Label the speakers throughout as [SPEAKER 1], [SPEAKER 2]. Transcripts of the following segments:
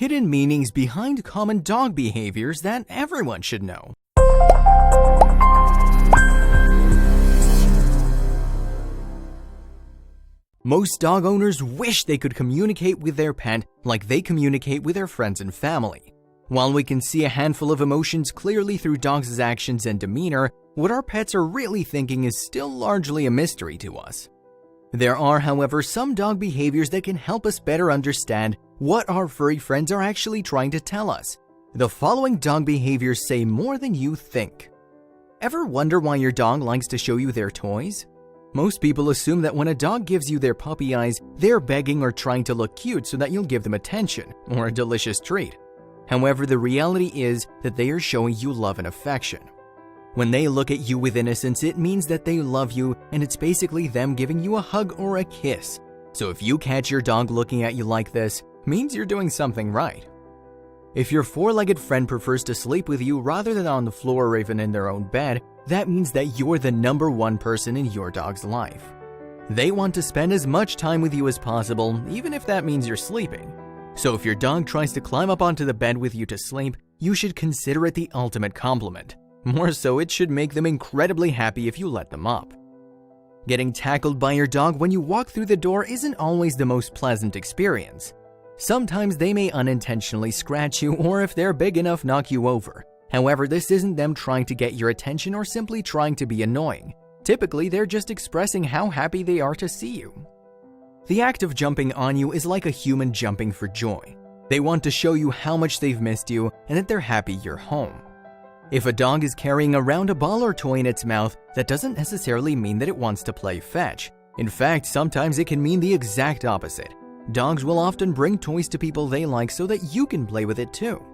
[SPEAKER 1] Hidden meanings behind common dog behaviors that everyone should know. Most dog owners wish they could communicate with their pet like they communicate with their friends and family. While we can see a handful of emotions clearly through dogs' actions and demeanor, what our pets are really thinking is still largely a mystery to us. There are, however, some dog behaviors that can help us better understand what our furry friends are actually trying to tell us. The following dog behaviors say more than you think. Ever wonder why your dog likes to show you their toys? Most people assume that when a dog gives you their puppy eyes, they're begging or trying to look cute so that you'll give them attention or a delicious treat. However, the reality is that they are showing you love and affection. When they look at you with innocence, it means that they love you, and it's basically them giving you a hug or a kiss. So if you catch your dog looking at you like this, means you're doing something right. If your four-legged friend prefers to sleep with you rather than on the floor or even in their own bed, that means that you're the number one person in your dog's life. They want to spend as much time with you as possible, even if that means you're sleeping. So if your dog tries to climb up onto the bed with you to sleep, you should consider it the ultimate compliment. More so, it should make them incredibly happy if you let them up. Getting tackled by your dog when you walk through the door isn't always the most pleasant experience. Sometimes they may unintentionally scratch you, or if they're big enough, knock you over. However, this isn't them trying to get your attention or simply trying to be annoying. Typically, they're just expressing how happy they are to see you. The act of jumping on you is like a human jumping for joy. They want to show you how much they've missed you and that they're happy you're home. If a dog is carrying around a ball or toy in its mouth, that doesn't necessarily mean that it wants to play fetch. In fact, sometimes it can mean the exact opposite. Dogs will often bring toys to people they like so that you can play with it too.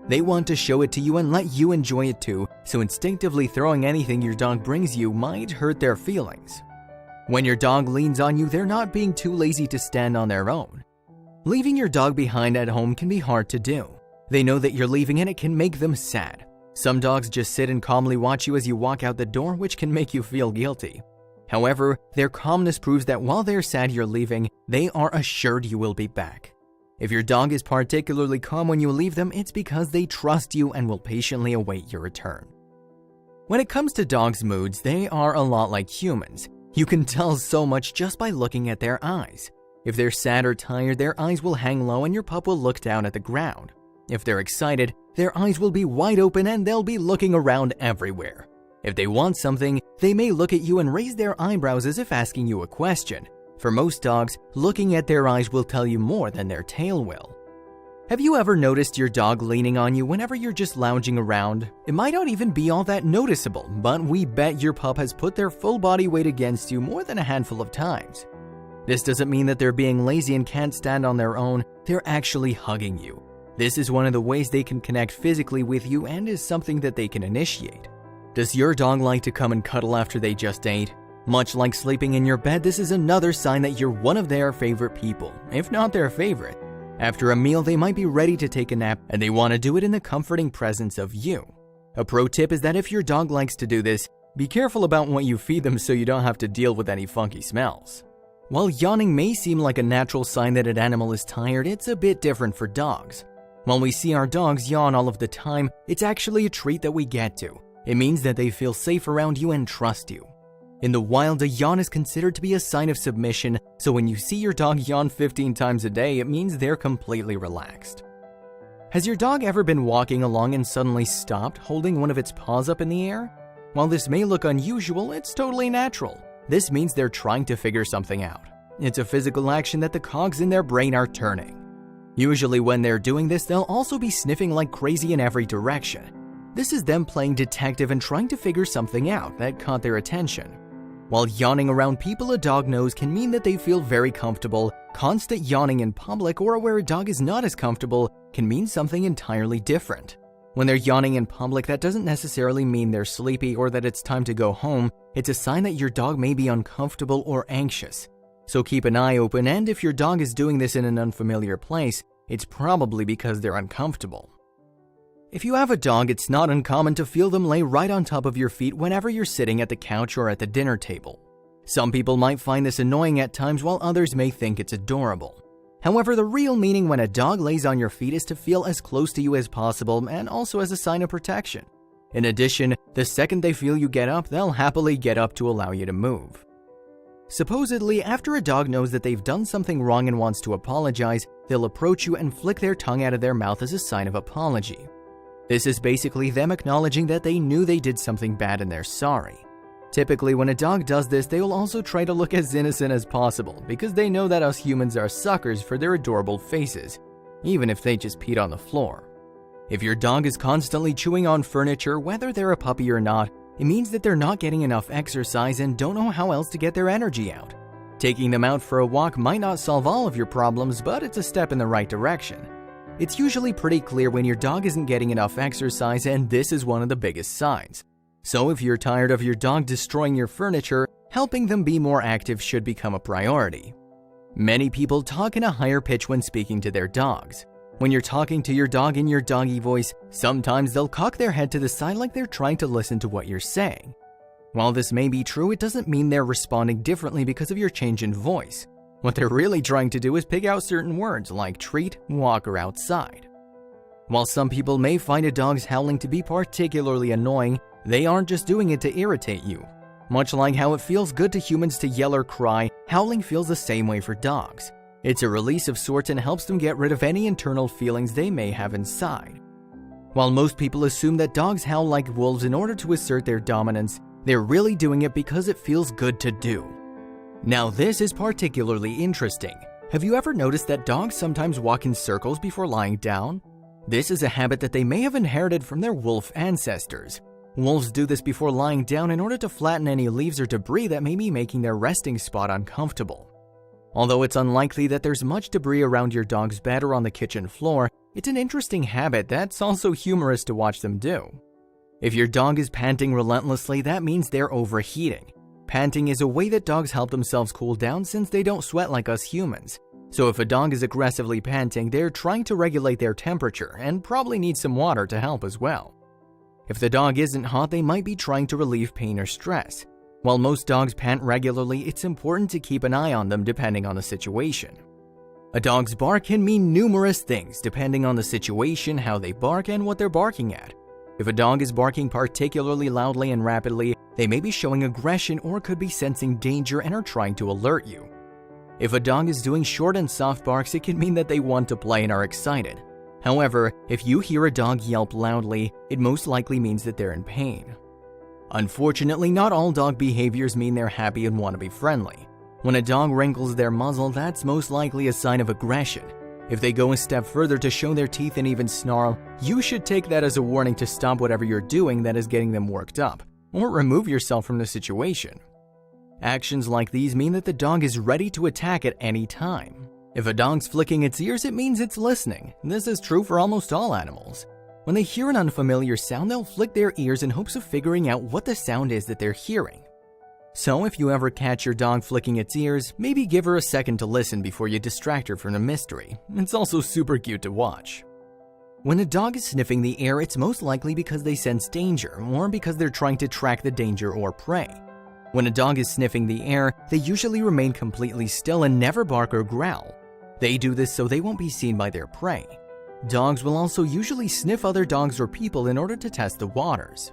[SPEAKER 1] They want to show it to you and let you enjoy it too, so instinctively throwing anything your dog brings you might hurt their feelings. When your dog leans on you, they're not being too lazy to stand on their own. Leaving your dog behind at home can be hard to do. They know that you're leaving and it can make them sad. Some dogs just sit and calmly watch you as you walk out the door, which can make you feel guilty. However, their calmness proves that while they're sad you're leaving, they are assured you will be back. If your dog is particularly calm when you leave them, it's because they trust you and will patiently await your return. When it comes to dogs' moods, they are a lot like humans. You can tell so much just by looking at their eyes. If they're sad or tired, their eyes will hang low and your pup will look down at the ground. If they're excited, their eyes will be wide open and they'll be looking around everywhere. If they want something, they may look at you and raise their eyebrows as if asking you a question. For most dogs, looking at their eyes will tell you more than their tail will. Have you ever noticed your dog leaning on you whenever you're just lounging around? It might not even be all that noticeable, but we bet your pup has put their full body weight against you more than a handful of times. This doesn't mean that they're being lazy and can't stand on their own, they're actually hugging you. This is one of the ways they can connect physically with you and is something that they can initiate. Does your dog like to come and cuddle after they just ate? Much like sleeping in your bed, this is another sign that you're one of their favorite people, if not their favorite. After a meal, they might be ready to take a nap and they want to do it in the comforting presence of you. A pro tip is that if your dog likes to do this, be careful about what you feed them so you don't have to deal with any funky smells. While yawning may seem like a natural sign that an animal is tired, it's a bit different for dogs. While we see our dogs yawn all of the time, it's actually a treat that we get to. It means that they feel safe around you and trust you. In the wild, a yawn is considered to be a sign of submission, so when you see your dog yawn 15 times a day, it means they're completely relaxed. Has your dog ever been walking along and suddenly stopped, holding one of its paws up in the air? While this may look unusual, it's totally natural. This means they're trying to figure something out. It's a physical action that the cogs in their brain are turning. Usually when they're doing this, they'll also be sniffing like crazy in every direction. This is them playing detective and trying to figure something out that caught their attention. While yawning around people a dog knows can mean that they feel very comfortable, constant yawning in public or where a dog is not as comfortable can mean something entirely different. When they're yawning in public, that doesn't necessarily mean they're sleepy or that it's time to go home. It's a sign that your dog may be uncomfortable or anxious. So keep an eye open, and if your dog is doing this in an unfamiliar place, it's probably because they're uncomfortable. If you have a dog, it's not uncommon to feel them lay right on top of your feet whenever you're sitting at the couch or at the dinner table. Some people might find this annoying at times while others may think it's adorable. However, the real meaning when a dog lays on your feet is to feel as close to you as possible and also as a sign of protection. In addition, the second they feel you get up, they'll happily get up to allow you to move. Supposedly, after a dog knows that they've done something wrong and wants to apologize, they'll approach you and flick their tongue out of their mouth as a sign of apology. This is basically them acknowledging that they knew they did something bad and they're sorry. Typically, when a dog does this, they will also try to look as innocent as possible because they know that us humans are suckers for their adorable faces, even if they just peed on the floor. If your dog is constantly chewing on furniture, whether they're a puppy or not, it means that they're not getting enough exercise and don't know how else to get their energy out. Taking them out for a walk might not solve all of your problems, but it's a step in the right direction. It's usually pretty clear when your dog isn't getting enough exercise, and this is one of the biggest signs. So if you're tired of your dog destroying your furniture, helping them be more active should become a priority. Many people talk in a higher pitch when speaking to their dogs. When you're talking to your dog in your doggy voice, sometimes they'll cock their head to the side like they're trying to listen to what you're saying. While this may be true, it doesn't mean they're responding differently because of your change in voice. What they're really trying to do is pick out certain words like treat, walk, or outside. While some people may find a dog's howling to be particularly annoying, they aren't just doing it to irritate you. Much like how it feels good to humans to yell or cry, howling feels the same way for dogs. It's a release of sorts and helps them get rid of any internal feelings they may have inside. While most people assume that dogs howl like wolves in order to assert their dominance, they're really doing it because it feels good to do. Now this is particularly interesting. Have you ever noticed that dogs sometimes walk in circles before lying down? This is a habit that they may have inherited from their wolf ancestors. Wolves do this before lying down in order to flatten any leaves or debris that may be making their resting spot uncomfortable. Although it's unlikely that there's much debris around your dog's bed or on the kitchen floor, it's an interesting habit that's also humorous to watch them do. If your dog is panting relentlessly, that means they're overheating. Panting is a way that dogs help themselves cool down since they don't sweat like us humans. So if a dog is aggressively panting, they're trying to regulate their temperature and probably need some water to help as well. If the dog isn't hot, they might be trying to relieve pain or stress. While most dogs pant regularly, it's important to keep an eye on them depending on the situation. A dog's bark can mean numerous things depending on the situation, how they bark, and what they're barking at. If a dog is barking particularly loudly and rapidly, they may be showing aggression or could be sensing danger and are trying to alert you. If a dog is doing short and soft barks, it can mean that they want to play and are excited. However, if you hear a dog yelp loudly, it most likely means that they're in pain. Unfortunately, not all dog behaviors mean they're happy and want to be friendly. When a dog wrinkles their muzzle, that's most likely a sign of aggression. If they go a step further to show their teeth and even snarl, you should take that as a warning to stop whatever you're doing that is getting them worked up, or remove yourself from the situation. Actions like these mean that the dog is ready to attack at any time. If a dog's flicking its ears, it means it's listening. This is true for almost all animals. When they hear an unfamiliar sound, they'll flick their ears in hopes of figuring out what the sound is that they're hearing. So if you ever catch your dog flicking its ears, maybe give her a second to listen before you distract her from the mystery. It's also super cute to watch. When a dog is sniffing the air, it's most likely because they sense danger or because they're trying to track the danger or prey. When a dog is sniffing the air, they usually remain completely still and never bark or growl. They do this so they won't be seen by their prey. Dogs will also usually sniff other dogs or people in order to test the waters.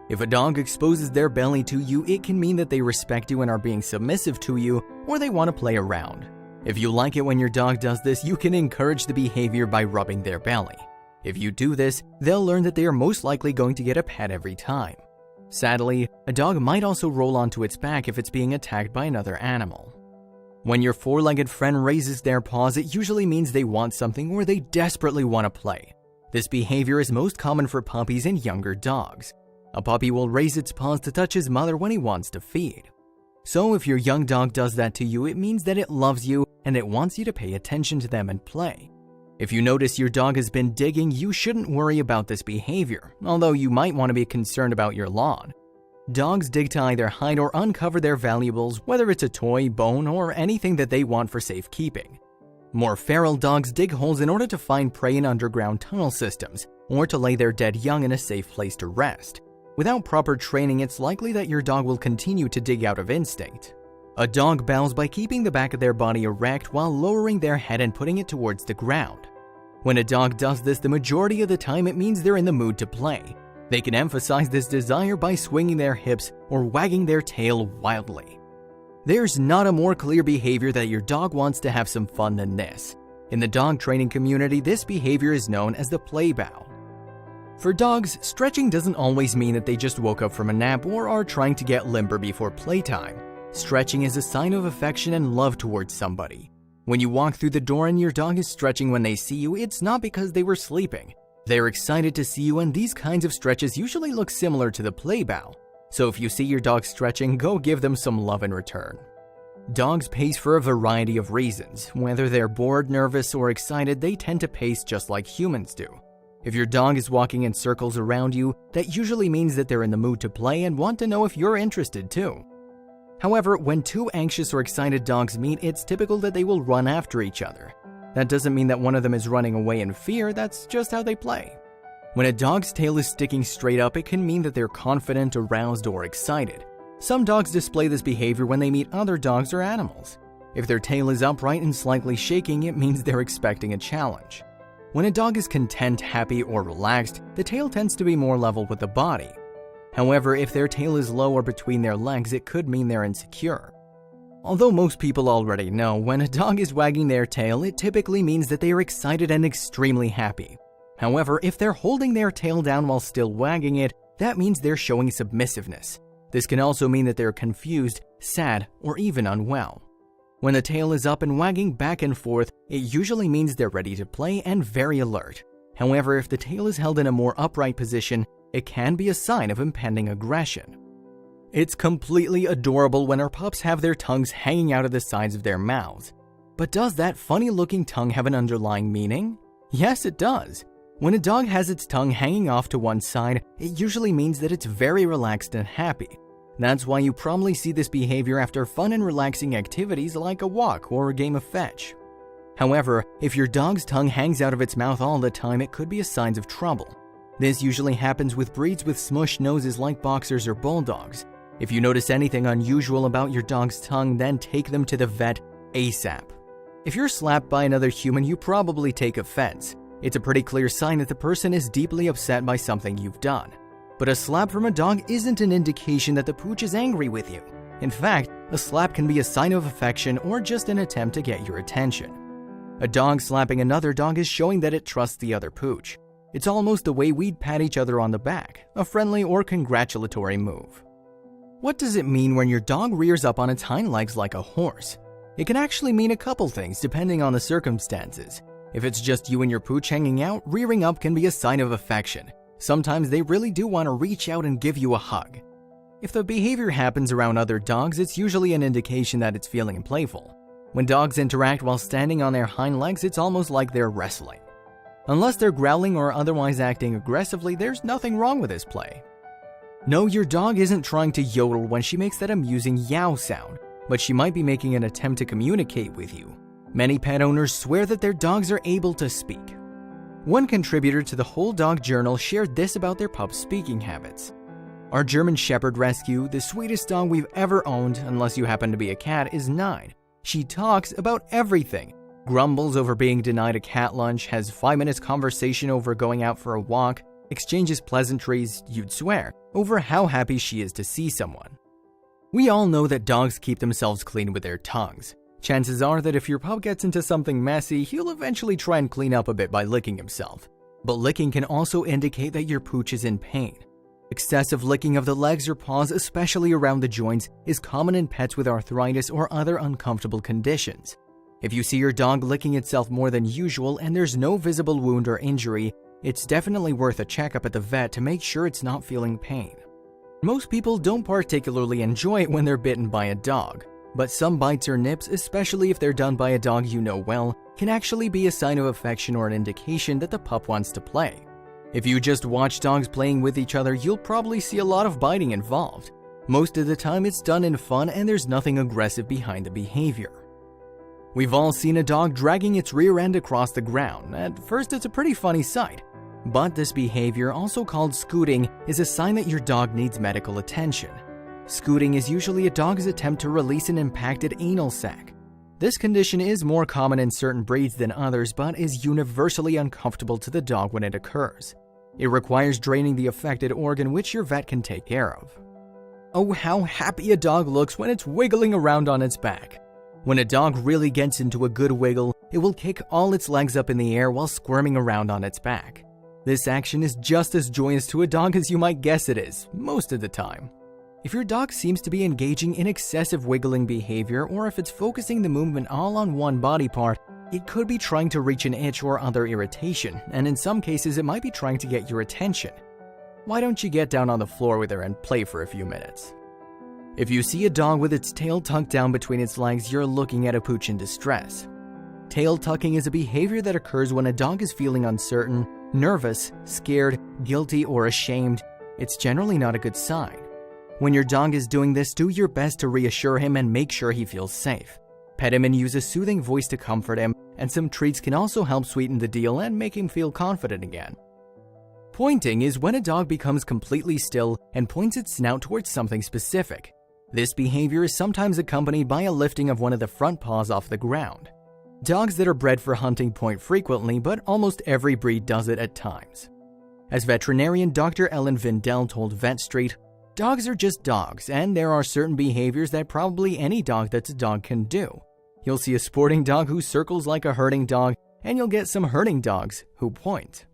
[SPEAKER 1] If a dog exposes their belly to you, it can mean that they respect you and are being submissive to you, or they want to play around. If you like it when your dog does this, you can encourage the behavior by rubbing their belly. If you do this, they'll learn that they are most likely going to get a pet every time. Sadly, a dog might also roll onto its back if it's being attacked by another animal. When your four-legged friend raises their paws, it usually means they want something or they desperately want to play. This behavior is most common for puppies and younger dogs. A puppy will raise its paws to touch his mother when he wants to feed. So if your young dog does that to you, it means that it loves you and it wants you to pay attention to them and play. If you notice your dog has been digging, you shouldn't worry about this behavior, although you might want to be concerned about your lawn. Dogs dig to either hide or uncover their valuables, whether it's a toy, bone, or anything that they want for safekeeping. More feral dogs dig holes in order to find prey in underground tunnel systems, or to lay their dead young in a safe place to rest. Without proper training, it's likely that your dog will continue to dig out of instinct. A dog bows by keeping the back of their body erect while lowering their head and putting it towards the ground. When a dog does this, the majority of the time it means they're in the mood to play. They can emphasize this desire by swinging their hips or wagging their tail wildly. There's not a more clear behavior that your dog wants to have some fun than this. In the dog training community, this behavior is known as the play bow. For dogs, stretching doesn't always mean that they just woke up from a nap or are trying to get limber before playtime. Stretching is a sign of affection and love towards somebody. When you walk through the door and your dog is stretching when they see you, it's not because they were sleeping. They're excited to see you, and these kinds of stretches usually look similar to the play bow. So if you see your dog stretching, go give them some love in return. Dogs pace for a variety of reasons. Whether they're bored, nervous, or excited, they tend to pace just like humans do. If your dog is walking in circles around you, that usually means that they're in the mood to play and want to know if you're interested too. However, when two anxious or excited dogs meet, it's typical that they will run after each other. That doesn't mean that one of them is running away in fear, that's just how they play. When a dog's tail is sticking straight up, it can mean that they're confident, aroused, or excited. Some dogs display this behavior when they meet other dogs or animals. If their tail is upright and slightly shaking, it means they're expecting a challenge. When a dog is content, happy, or relaxed, the tail tends to be more level with the body. However, if their tail is low or between their legs, it could mean they're insecure. Although most people already know, when a dog is wagging their tail, it typically means that they are excited and extremely happy. However, if they're holding their tail down while still wagging it, that means they're showing submissiveness. This can also mean that they're confused, sad, or even unwell. When the tail is up and wagging back and forth, it usually means they're ready to play and very alert. However, if the tail is held in a more upright position, it can be a sign of impending aggression. It's completely adorable when our pups have their tongues hanging out of the sides of their mouths. But does that funny-looking tongue have an underlying meaning? Yes, it does. When a dog has its tongue hanging off to one side, it usually means that it's very relaxed and happy. That's why you probably see this behavior after fun and relaxing activities like a walk or a game of fetch. However, if your dog's tongue hangs out of its mouth all the time, it could be a sign of trouble. This usually happens with breeds with smushed noses like boxers or bulldogs. If you notice anything unusual about your dog's tongue, then take them to the vet ASAP. If you're slapped by another human, you probably take offense. It's a pretty clear sign that the person is deeply upset by something you've done. But a slap from a dog isn't an indication that the pooch is angry with you. In fact, a slap can be a sign of affection or just an attempt to get your attention. A dog slapping another dog is showing that it trusts the other pooch. It's almost the way we'd pat each other on the back, a friendly or congratulatory move. What does it mean when your dog rears up on its hind legs like a horse? It can actually mean a couple things depending on the circumstances. If it's just you and your pooch hanging out, rearing up can be a sign of affection. Sometimes they really do want to reach out and give you a hug. If the behavior happens around other dogs, it's usually an indication that it's feeling playful. When dogs interact while standing on their hind legs, it's almost like they're wrestling. Unless they're growling or otherwise acting aggressively, there's nothing wrong with this play. No, your dog isn't trying to yodel when she makes that amusing yow sound, but she might be making an attempt to communicate with you. Many pet owners swear that their dogs are able to speak. One contributor to the Whole Dog Journal shared this about their pup's speaking habits. Our German Shepherd Rescue, the sweetest dog we've ever owned, unless you happen to be a cat, is 9. She talks about everything. Grumbles over being denied a cat lunch, has 5 minutes conversation over going out for a walk, exchanges pleasantries, you'd swear, over how happy she is to see someone. We all know that dogs keep themselves clean with their tongues. Chances are that if your pup gets into something messy, he'll eventually try and clean up a bit by licking himself. But licking can also indicate that your pooch is in pain. Excessive licking of the legs or paws, especially around the joints, is common in pets with arthritis or other uncomfortable conditions. If you see your dog licking itself more than usual and there's no visible wound or injury, it's definitely worth a checkup at the vet to make sure it's not feeling pain. Most people don't particularly enjoy it when they're bitten by a dog, but some bites or nips, especially if they're done by a dog you know well, can actually be a sign of affection or an indication that the pup wants to play. If you just watch dogs playing with each other, you'll probably see a lot of biting involved. Most of the time it's done in fun and there's nothing aggressive behind the behavior. We've all seen a dog dragging its rear end across the ground. At first it's a pretty funny sight. But this behavior, also called scooting, is a sign that your dog needs medical attention. Scooting is usually a dog's attempt to release an impacted anal sac. This condition is more common in certain breeds than others, but is universally uncomfortable to the dog when it occurs. It requires draining the affected organ, which your vet can take care of. Oh, how happy a dog looks when it's wiggling around on its back. When a dog really gets into a good wiggle, it will kick all its legs up in the air while squirming around on its back. This action is just as joyous to a dog as you might guess it is, most of the time. If your dog seems to be engaging in excessive wiggling behavior, or if it's focusing the movement all on one body part, it could be trying to reach an itch or other irritation, and in some cases it might be trying to get your attention. Why don't you get down on the floor with her and play for a few minutes? If you see a dog with its tail tucked down between its legs, you're looking at a pooch in distress. Tail tucking is a behavior that occurs when a dog is feeling uncertain, nervous, scared, guilty, or ashamed. It's generally not a good sign. When your dog is doing this, do your best to reassure him and make sure he feels safe. Pet him and use a soothing voice to comfort him, and some treats can also help sweeten the deal and make him feel confident again. Pointing is when a dog becomes completely still and points its snout towards something specific. This behavior is sometimes accompanied by a lifting of one of the front paws off the ground. Dogs that are bred for hunting point frequently, but almost every breed does it at times. As veterinarian Dr. Ellen Vindell told Vet Street, "Dogs are just dogs, and there are certain behaviors that probably any dog that's a dog can do. You'll see a sporting dog who circles like a herding dog, and you'll get some herding dogs who point."